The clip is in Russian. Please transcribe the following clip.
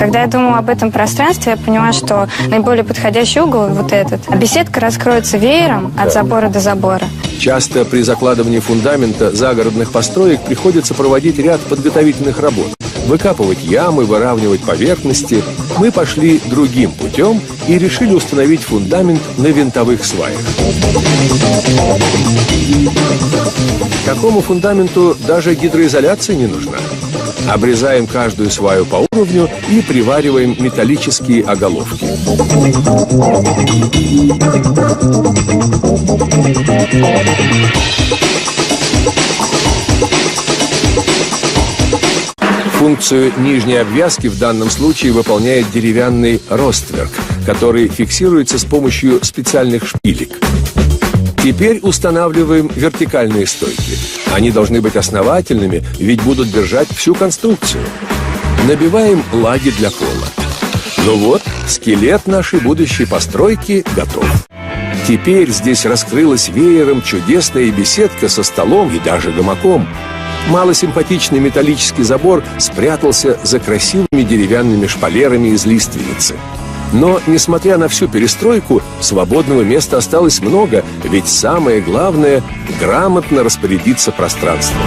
Когда я думала об этом пространстве, я поняла, что наиболее подходящий угол вот этот. А беседка раскроется веером от забора до забора. Часто при закладывании фундамента загородных построек приходится проводить ряд подготовительных работ. Выкапывать ямы, выравнивать поверхности. Мы пошли другим путем и решили установить фундамент на винтовых сваях. Такому фундаменту даже гидроизоляция не нужна. Обрезаем каждую сваю по уровню и привариваем металлические оголовки. Функцию нижней обвязки в данном случае выполняет деревянный ростверк, который фиксируется с помощью специальных шпилек. Теперь устанавливаем вертикальные стойки. Они должны быть основательными, ведь будут держать всю конструкцию. Набиваем лаги для пола. Ну вот, скелет нашей будущей постройки готов. Теперь здесь раскрылась веером чудесная беседка со столом и даже гамаком. Малосимпатичный металлический забор спрятался за красивыми деревянными шпалерами из лиственницы. Но, несмотря на всю перестройку, свободного места осталось много, ведь самое главное – грамотно распорядиться пространством.